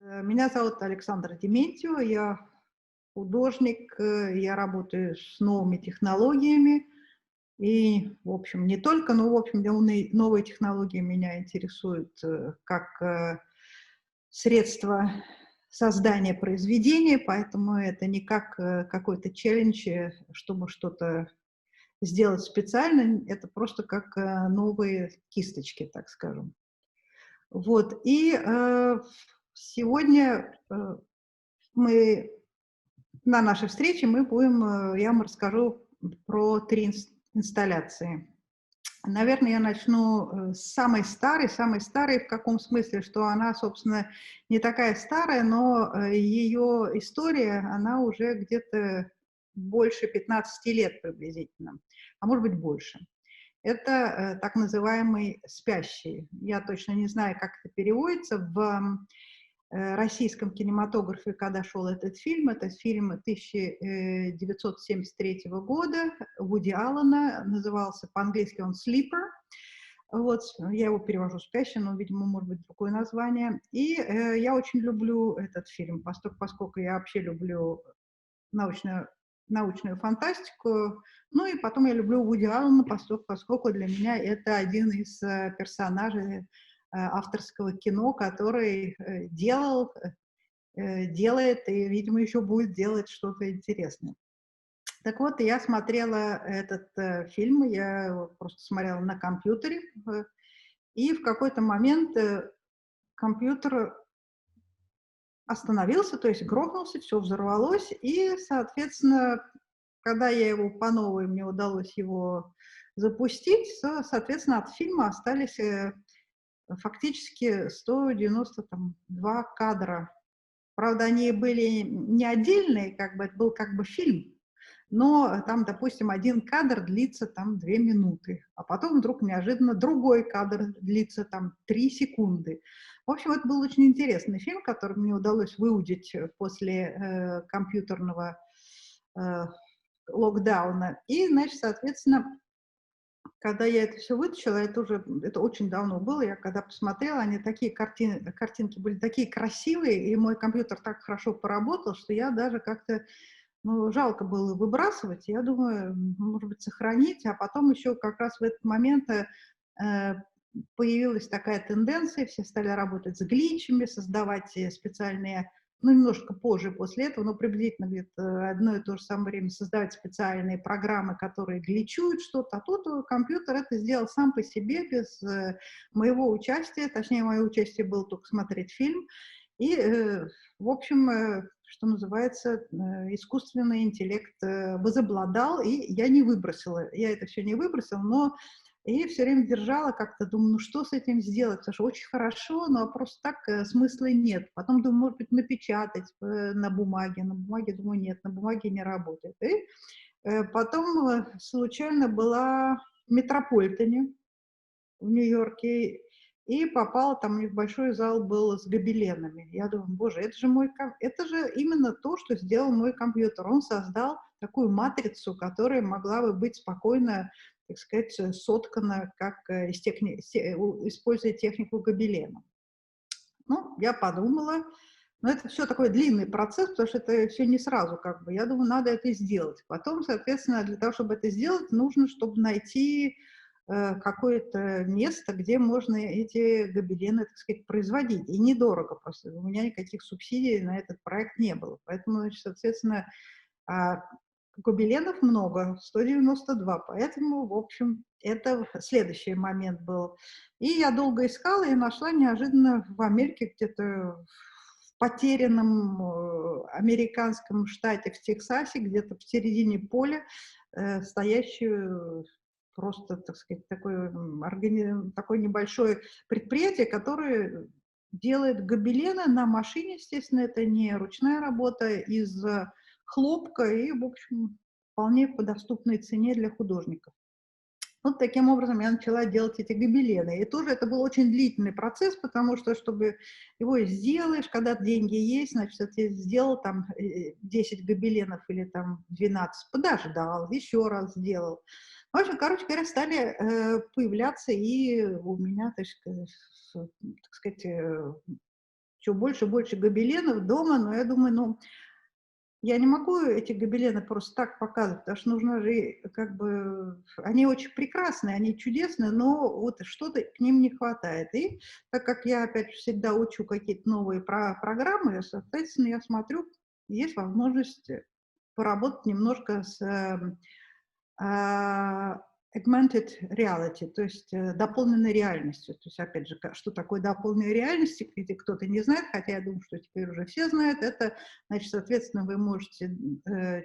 Меня зовут Александра Дементьева, я художник, я работаю с новыми технологиями. И, в общем, не только, но, в общем, новые технологии меня интересуют как средство создания произведения, поэтому это не как какой-то челлендж, чтобы что-то сделать специально, это просто как новые кисточки, так скажем. Вот, и сегодня мы на нашей встрече я вам расскажу про 3 инсталляции. Наверное, я начну с самой старой в каком смысле, что она, собственно, не такая старая, но ее история, она уже где-то больше 15 лет приблизительно, а может быть больше. Это так называемый «Спящий». Я точно не знаю, как это переводится. В российском кинематографе, когда шел этот фильм 1973 года Вуди Аллена, назывался по-английски он «Sleeper». Вот, я его перевожу «Спящий», но, видимо, может быть, другое название. И я очень люблю этот фильм, поскольку я вообще люблю научную, научную фантастику. Ну и потом я люблю Вуди Аллена, поскольку для меня это один из персонажей авторского кино, который делает и, видимо, еще будет делать что-то интересное. Так вот, я смотрела этот фильм, я его просто смотрела на компьютере, и в какой-то момент компьютер остановился, то есть грохнулся, все взорвалось, и, соответственно, когда я его по новой, мне удалось его запустить, соответственно, от фильма остались фактически 192 кадра. Правда, они были не отдельные, как бы, это был как бы фильм, но там, допустим, один кадр длится там 2 минуты, а потом вдруг неожиданно другой кадр длится там 3 секунды. В общем, это был очень интересный фильм, который мне удалось выудить после компьютерного э, локдауна. И, значит, соответственно, когда я это все вытащила, это очень давно было, я когда посмотрела, они такие картинки были такие красивые, и мой компьютер так хорошо поработал, что я даже как-то, ну, жалко было выбрасывать. Я думаю, может быть, сохранить, а потом еще как раз в этот момент э, появилась такая тенденция, все стали работать с гличами, создавать специальные, ну, немножко позже после этого, но приблизительно где-то одно и то же самое время создавать специальные программы, которые гличуют что-то, а тут компьютер это сделал сам по себе, без моего участия, точнее, мое участие было только смотреть фильм, и, в общем, что называется, искусственный интеллект возобладал, и я не выбросила, я это все не выбросила, но и все время держала как-то, думаю, ну что с этим сделать, потому что очень хорошо, но просто так смысла нет. Потом думаю, может быть, напечатать на бумаге, думаю, нет, на бумаге не работает. И потом случайно была в Метрополитене в Нью-Йорке, и попала, там у них большой зал был с гобеленами. Я думаю, боже, это же именно то, что сделал мой компьютер. Он создал такую матрицу, которая могла бы быть спокойно, так сказать, соткана, как используя технику гобелена. Ну, я подумала, но это все такой длинный процесс, потому что это все не сразу как бы. Я думаю, надо это сделать. Потом, соответственно, для того, чтобы это сделать, нужно, чтобы найти какое-то место, где можно эти гобелены, так сказать, производить. И недорого просто. У меня никаких субсидий на этот проект не было. Поэтому, значит, соответственно, а, гобеленов много, 192. Поэтому, в общем, это следующий момент был. И я долго искала и нашла неожиданно в Америке, где-то в потерянном американском штате в Техасе, где-то в середине поля, стоящую просто, так сказать, такое небольшое предприятие, которое делает гобелены на машине, естественно, это не ручная работа, из хлопка и, в общем, вполне по доступной цене для художников. Вот таким образом я начала делать эти гобелены. И тоже это был очень длительный процесс, потому что, чтобы его сделаешь, когда деньги есть, значит, ты сделал там 10 гобеленов или там 12, подождал, еще раз сделал. В общем, короче говоря, стали появляться и у меня, так сказать, все больше и больше гобеленов дома, но я думаю, ну, я не могу эти гобелены просто так показывать, потому что нужно же, как бы, они очень прекрасные, они чудесные, но вот что-то к ним не хватает. И так как я, опять же, всегда учу какие-то новые программы, соответственно, я смотрю, есть возможность поработать немножко с а, augmented reality, то есть дополненной реальностью. То есть, опять же, что такое дополненная реальность, если кто-то не знает, хотя я думаю, что теперь уже все знают, это, значит, соответственно, вы можете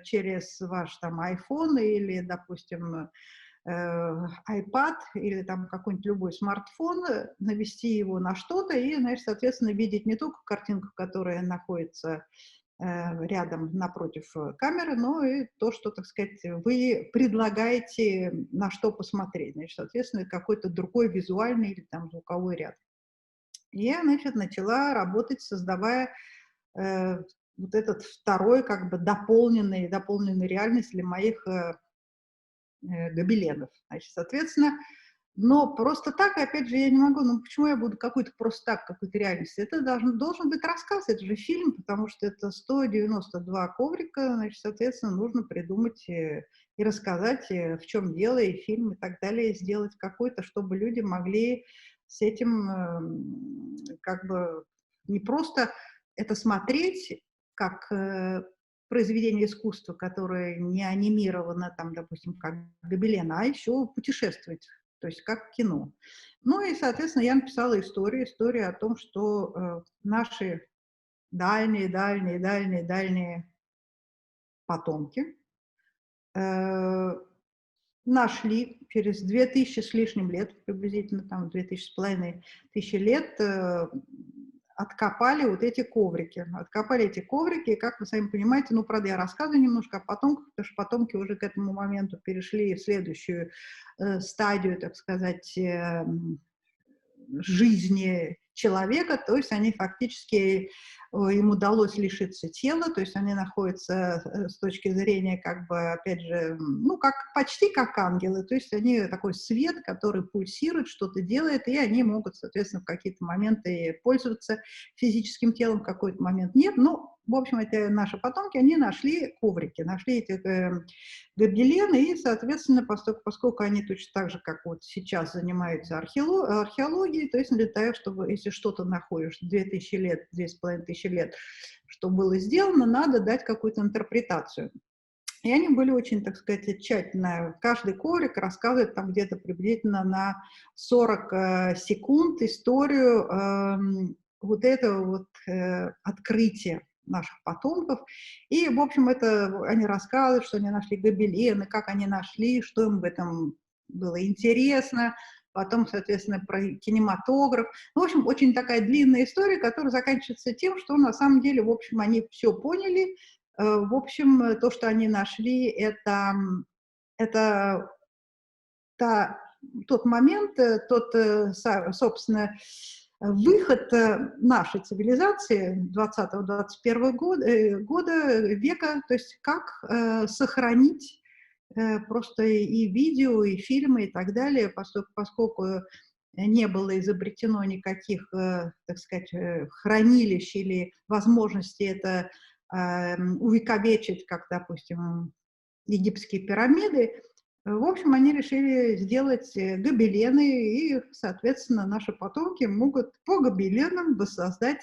через ваш там iPhone или, допустим, iPad или там какой-нибудь любой смартфон, навести его на что-то и, значит, соответственно, видеть не только картинку, которая находится рядом напротив камеры, но и то, что, так сказать, вы предлагаете, на что посмотреть. Значит, соответственно, какой-то другой визуальный или там звуковой ряд. И я, значит, начала работать, создавая вот этот второй, как бы, дополненный реальность для моих гобеленов. Значит, соответственно, но просто так, опять же, я не могу, ну почему я буду какой-то просто так, какой-то реальности? Это должен быть рассказ, это же фильм, потому что это 192 коврика, значит, соответственно, нужно придумать и рассказать, в чем дело, и фильм, и так далее, сделать какой-то, чтобы люди могли с этим как бы не просто это смотреть, как произведение искусства, которое не анимировано, там, допустим, как гобелен, а еще путешествовать, то есть как кино. Ну и, соответственно, я написала историю о том, что наши дальние потомки э, нашли через 2000 с лишним лет, приблизительно там 2500 лет, откопали вот эти коврики. Откопали эти коврики, и, как вы сами понимаете, ну, правда, я рассказываю немножко о потомках, потому что потомки уже к этому моменту перешли в следующую стадию, так сказать, жизни человека, то есть они фактически, им удалось лишиться тела, то есть они находятся с точки зрения, как бы, опять же, ну, как, почти как ангелы, то есть они такой свет, который пульсирует, что-то делает, и они могут, соответственно, в какие-то моменты пользоваться физическим телом, в какой-то момент нет, но, в общем, это наши потомки, они нашли коврики, нашли эти гобелены, и, соответственно, поскольку они точно так же, как вот сейчас занимаются археологией, то есть для того, чтобы, если что-то находишь 2000 лет, 2500 лет, что было сделано, надо дать какую-то интерпретацию. И они были очень, так сказать, тщательно. Каждый коврик рассказывает там где-то приблизительно на 40 секунд историю вот этого вот открытия наших потомков. И, в общем, это они рассказывают, что они нашли гобелены, как они нашли, что им в этом было интересно. Потом, соответственно, про кинематограф. Ну, в общем, очень такая длинная история, которая заканчивается тем, что на самом деле, в общем, они все поняли. В общем, то, что они нашли, это тот момент, собственно, выход нашей цивилизации 20-21 года, века, то есть как сохранить просто и видео, и фильмы, и так далее, поскольку не было изобретено никаких, так сказать, хранилищ или возможности это увековечить, как, допустим, египетские пирамиды. В общем, они решили сделать гобелены, и, соответственно, наши потомки могут по гобеленам воссоздать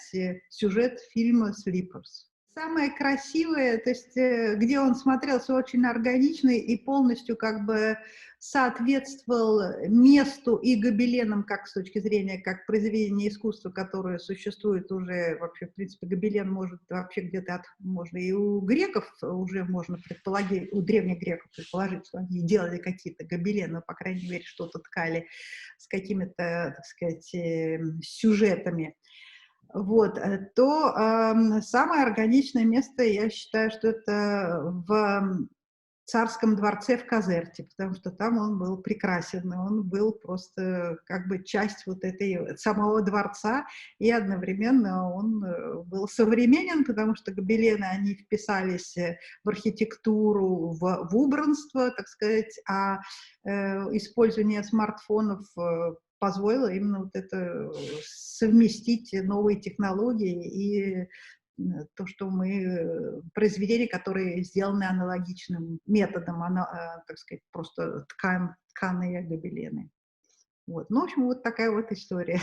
сюжет фильма «Sleepers». Самое красивое, то есть где он смотрелся очень органично и полностью как бы соответствовал месту и гобеленам, как с точки зрения, как произведения искусства, которое существует уже, вообще, в принципе, гобелен может вообще где-то, можно и у греков уже можно предположить, у древних греков предположить, что они делали какие-то гобелены, по крайней мере, что-то ткали с какими-то, так сказать, сюжетами. Вот, то самое органичное место, я считаю, что это в царском дворце в Казерте, потому что там он был прекрасен, и он был просто как бы часть вот этой самого дворца, и одновременно он был современен, потому что гобелены, они вписались в архитектуру, в убранство, так сказать, а использование смартфонов позволило именно вот это совместить новые технологии и то, что мы произведения, которые сделаны аналогичным методом, так сказать, просто тканые гобелены. Вот. Ну, в общем, вот такая вот история.